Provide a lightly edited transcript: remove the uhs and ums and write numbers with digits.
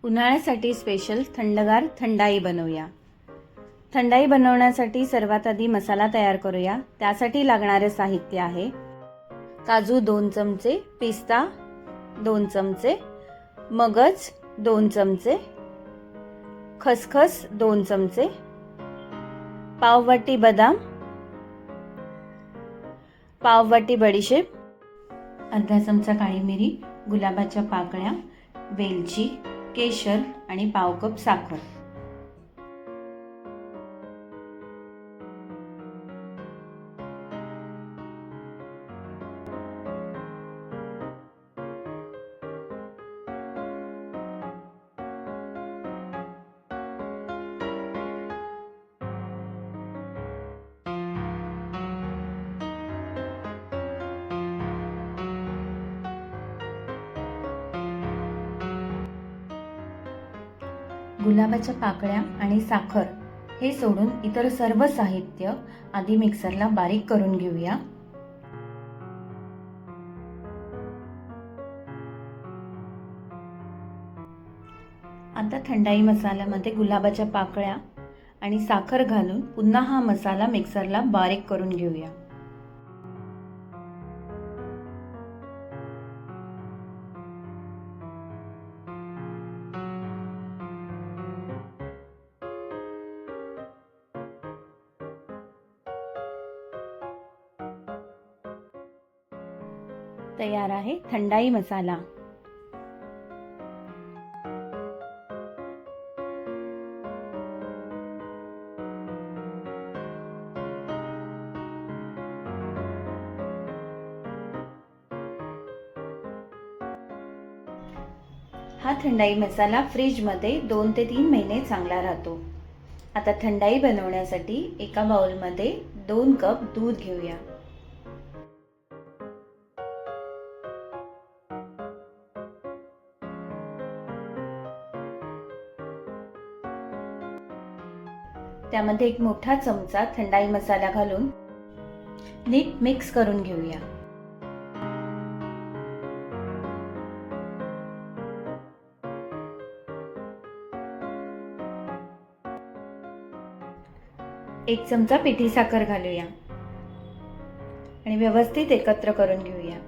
उन्हाळ्यासाठी special थंडगार थंडाई बनवूया। थंडाई बनवण्यासाठी सर्वात आधी मसाला तयार करूया। त्यासाठी लागणारे साहित्य आहे काजू 2 चमचे, पिस्ता 2 चमचे, मगज 2 चमचे, खसखस 2 चमचे, पाव वाटी बदाम, पाव वाटी बडीशेप, अर्धा चमचा काळी मिरी, गुलाबाच्या पाकळ्या, वेलची, केशर आणि पाव कप साखर। गुलाबाच्या पाकळ्या आणि साखर हे सोडून इतर सर्व साहित्य आधी मिक्सरला बारीक करून घेऊया। आता थंडाई मसाल्यामध्ये गुलाबाच्या पाकळ्या आणि साखर घालून पुन्हा हा मसाला मिक्सरला बारीक करून घेऊया। तयार आहे थंडाई मसाला। हा थंडाई मसाला फ्रीज मध्ये 2 ते 3 महिने चांगला राहतो। आता थंडाई बनवण्यासाठी एका बाउल मध्ये 2 कप दूध घेऊया। त्यामध्ये एक मोठा चमचा थंडाई मसाला घालून नीट मिक्स करून घेऊया। एक चमचा पिठी साखर घालूया आणि व्यवस्थित एकत्र करून घेऊया।